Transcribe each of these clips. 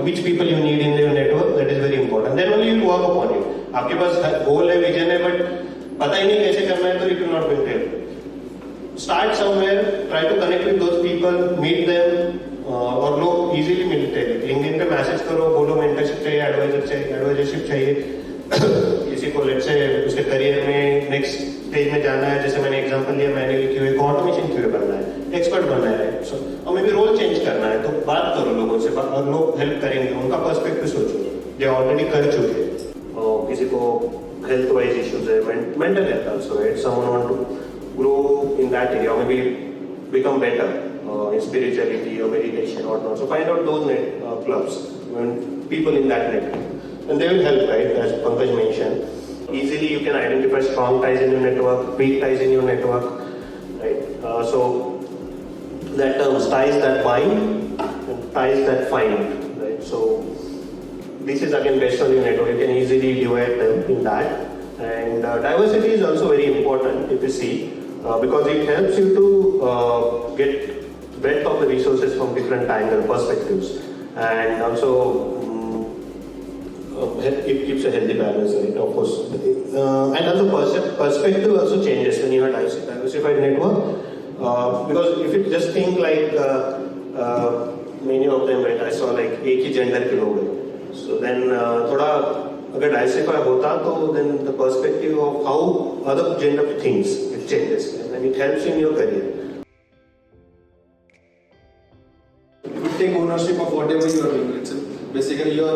which people you need in your network, that is very important. Then only you will work upon it. आपके पास goal है, vision है, but पता ही नहीं कैसे करना है, तो it will not be fair. Start somewhere, try to connect with those people, meet them, और लोग easily मिलते हैं. LinkedIn पे मैसेज करो, बोलो मेंटरशिप चाहिए, एडवाइजरशिप चाहिए. किसी को लेट्स से उसके करियर में नेक्स्ट स्टेज में जाना है, जैसे मैंने एग्जांपल दिया, मैंने क्यूए को ऑटोमेशन क्यूए बनना है, एक्सपर्ट बनना है, और मे भी रोल चेंज करना है, तो बात करो लोगों से, और लोग हेल्प करेंगे. उनका पर्सपेक्टिव सोचो जो ऑलरेडी कर चुके हैं. किसी को हेल्थ वाइज इश्यूज है, mental health also, right? Someone want to grow in that area, or maybe become better in spirituality or meditation or not. So find out those clubs, people in that network, and they will help, right? As Pankaj mentioned, easily you can identify strong ties in your network, weak ties in your network, right? So that terms, ties that bind and ties that find, right? So this is again based on your network. You can easily divide them in that. And diversity is also very important, if you see, because it helps you to get breadth of the resources from different angle perspectives, and also it keeps a healthy balance, right? Of course, and also perspective also changes when you have diversified network, because if you just think like many of them, right? I saw like एक ही gender के लोग हैं, so then थोड़ा अगर diversify होता तो then the perspective of how other gender things it changes, and it helps in your career. You take ownership of whatever you are doing. It's basically your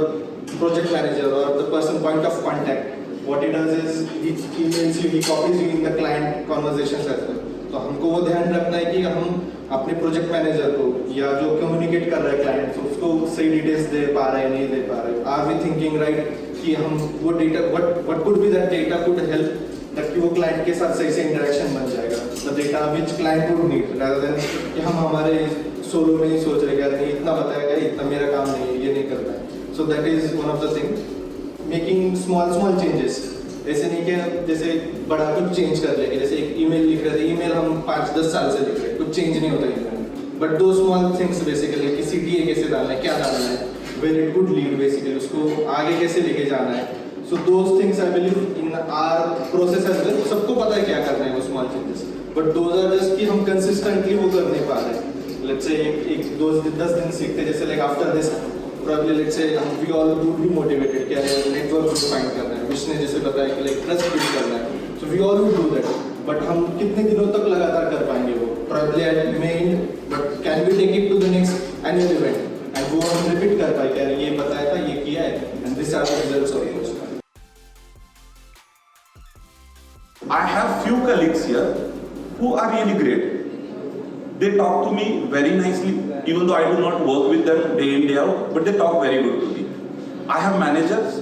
project manager or the person point of contact. What he does is he emails you, he copies you in the client conversations as well. तो हमको वो ध्यान रखना है कि हम अपने project manager को या जो कम्युनिकेट कर रहा है क्लाइंट से उसको सही डिटेल्स दे पा रहे हैं, नहीं दे पा रहे. आर वी थिंकिंग राइट कि हम वो data what could be that data could help that कि वो क्लाइंट के साथ सही से इंटरेक्शन बन जाएगा. The data which client would need rather than कि हम हमारे सोलो में ही सोच रहे कि नहीं इतना बताएगा, इतना मेरा काम नहीं है, ये नहीं करना है. So that is one of the thing, making small changes. ऐसे नहीं कि जैसे बड़ा कुछ चेंज कर लेंगे, जैसे एक ईमेल लिख रहे थे, ईमेल हम 5-10 साल से लिख रहे हैं, कुछ चेंज नहीं होता email, but those small things basically कि CTA कैसे डालना है, क्या डालना है, where it could lead, basically उसको आगे कैसे लेके जाना है. So those things I believe in our process as well. सबको पता है क्या करना है वो small changes, but those are just कि हम कंसिस्टेंटली वो कर नहीं पा रहे. लेट्स से एक 10 दिन सीखते, जैसे like after this probably let's say we all would be motivated कि अरे नेटवर्क फाइंड करना है, विश ने जैसे बताया कि लाइक ट्रस्ट बिल्ड करना है. So we all would do that, but हम कितने दिनों तक लगातार कर पाएंगे वो? probably at May end, but can we take it to the next annual event and वो हम रिपीट कर पाए कि अरे ये बताया था, ये किया है, and these are the results of it. I have few colleagues here who are really great. They talk to me very nicely, even though I do not work with them day in day out, but they talk very good to me. I have managers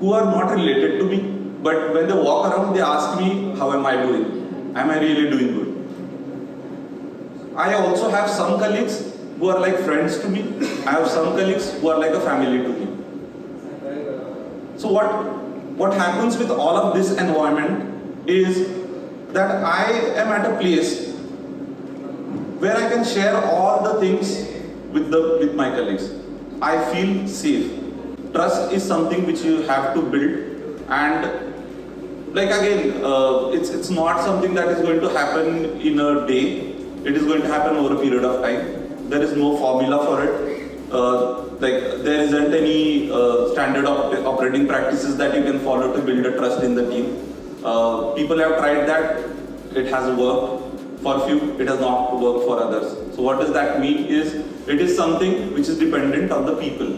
who are not related to me, but when they walk around, they ask me, how am I doing? Am I really doing good? I also have some colleagues who are like friends to me. I have some colleagues who are like a family to me. So what happens with all of this environment is that I am at a place where I can share all the things with my colleagues. I feel safe. Trust is something which you have to build, and like again, it's not something that is going to happen in a day. It is going to happen over a period of time. There is no formula for it. Like there isn't any standard operating practices that you can follow to build a trust in the team. People have tried that. It has worked. For few, it has not worked for others. So what does that mean is, it is something which is dependent on the people,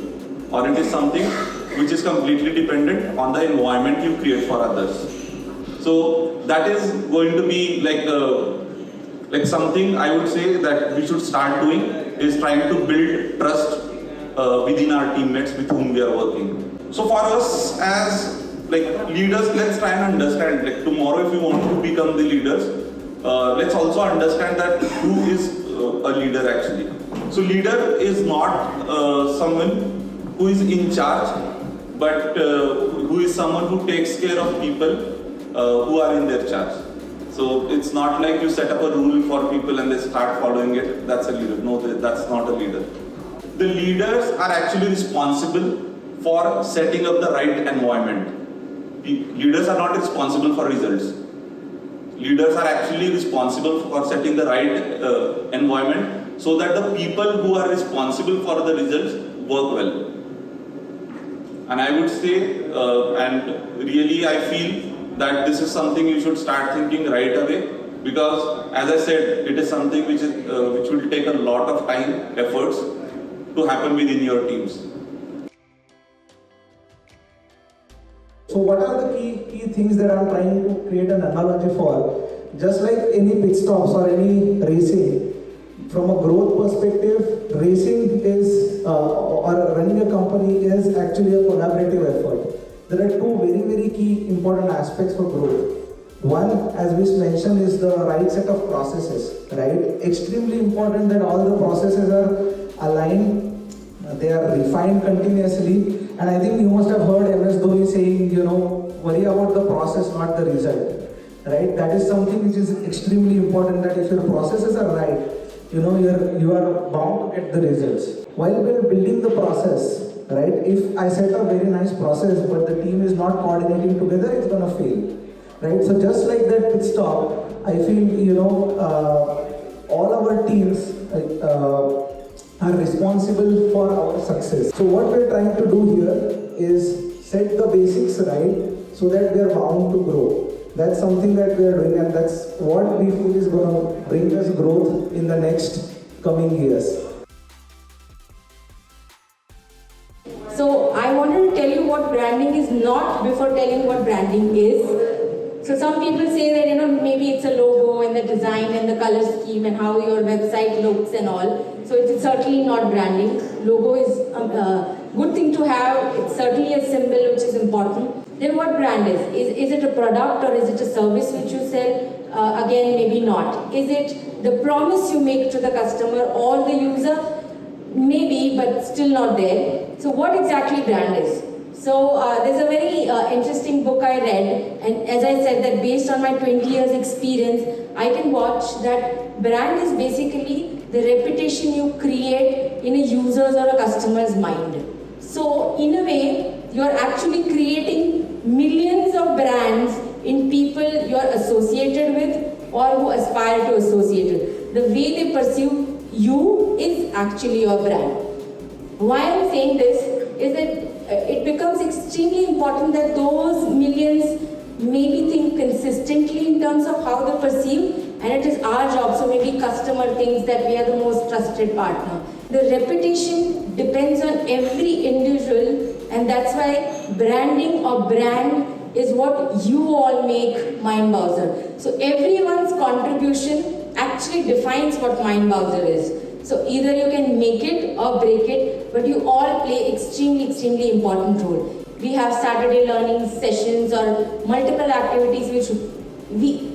or it is something which is completely dependent on the environment you create for others. So that is going to be like something I would say that we should start doing, is trying to build trust within our teammates with whom we are working. So for us as like leaders, let's try and understand, like tomorrow if we want to become the leaders, let's also understand that who is a leader actually. So leader is not someone who is in charge, but who is someone who takes care of people who are in their charge. So it's not like you set up a rule for people and they start following it. That's a leader. No, that's not a leader. the leaders are actually responsible for setting up the right environment. Leaders are not responsible for results. Leaders are actually responsible for setting the right environment so that the people who are responsible for the results work well. And I would say, and really I feel that this is something you should start thinking right away, because as I said, it is something which will take a lot of time, efforts to happen within your teams. So what are the key things that I'm trying to create an analogy for? Just like any pit stops or any racing, from a growth perspective, racing is or running a company is actually a collaborative effort. There are two very key important aspects for growth. One, as we mentioned, is the right set of processes, right? Extremely important that all the processes are aligned, they are refined continuously. And I think you must have heard MS Dhoni saying, worry about the process, not the result, right? That is something which is extremely important, that if your processes are right, you are bound to get the results. While we are building the process, right, if I set a very nice process but the team is not coordinating together, it's going to fail, right? So just like that pit stop, I feel, all our teams are responsible for our success. So what we're trying to do here is set the basics right so that we are bound to grow. That's something that we are doing, and that's what we feel is going to bring us growth in the next coming years. So I wanted to tell you what branding is not before telling what branding is. So some people say that maybe it's a logo and the design and the color scheme and how your website looks and all. So it's certainly not branding. Logo is a good thing to have. It's certainly a symbol which is important. Then what brand is? Is it a product or is it a service which you sell? Again, maybe not. Is it the promise you make to the customer or the user? Maybe, but still not there. So what exactly brand is? So there's a very interesting book I read, and as I said that based on my 20 years experience, I can watch that brand is basically the reputation you create in a user's or a customer's mind. So in a way, you're actually creating millions of brands in people you're associated with or who aspire to associate with. The way they perceive you is actually your brand. Why I'm saying this is that it becomes extremely important that those millions maybe think consistently in terms of how they perceive, and it is our job, so maybe customer thinks that we are the most trusted partner. The reputation depends on every individual, and that's why branding or brand is what you all make Mindbowser. So everyone's contribution actually defines what Mindbowser is. So either you can make it or break it, but you all play extremely important role. We have Saturday learning sessions or multiple activities which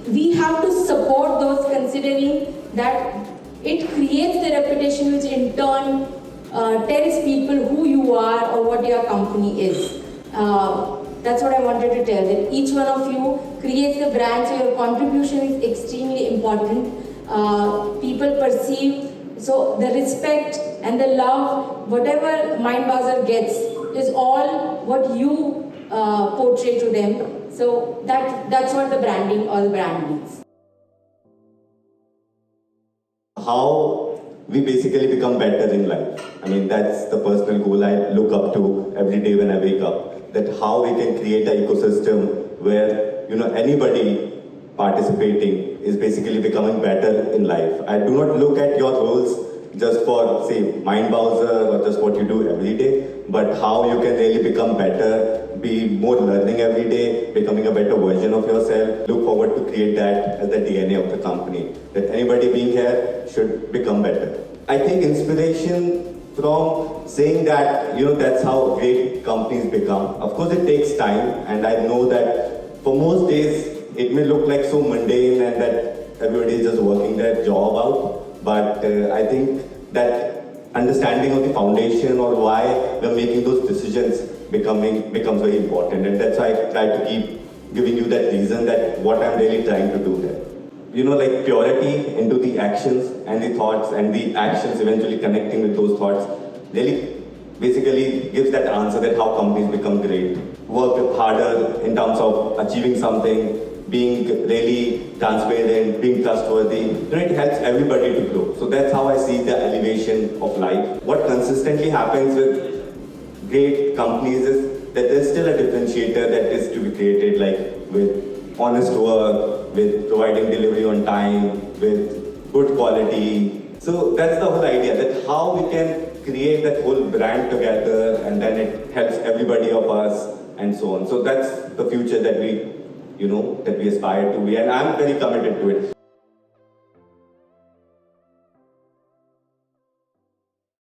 we have to support those, considering that it creates the reputation which in turn tells people who you are or what your company is. That's what I wanted to tell, that each one of you creates the brand, so your contribution is extremely important. People perceive, so the respect and the love, whatever Mindbowser gets, is all what you portray to them. So that's what the branding or the brand means. How we basically become better in life. I mean, that's the personal goal I look up to every day when I wake up. That how we can create an ecosystem where anybody participating is basically becoming better in life. I do not look at your roles just for, say, Mindbowser or just what you do every day, but how you can really become better, be more learning every day, becoming a better version of yourself. Look forward to create that as the DNA of the company, that anybody being here should become better. I think inspiration from saying that, that's how great companies become. Of course, it takes time, and I know that for most days, it may look like so mundane and that everybody is just working their job out. But I think that understanding of the foundation or why we're making those decisions becomes very important. And that's why I try to keep giving you that reason that what I'm really trying to do here. Like purity into the actions and the thoughts and the actions eventually connecting with those thoughts. really basically gives that answer that how companies become great. Work harder in terms of achieving something, being really transparent, being trustworthy. It helps everybody to grow. So that's how I see the elevation of life. What consistently happens with great companies is that there's still a differentiator that is to be created, like with honest work, with providing delivery on time, with good quality. So that's the whole idea, that how we can create that whole brand together, and then it helps everybody of us and so on. So that's the future that we aspire to be, and I'm very committed to it.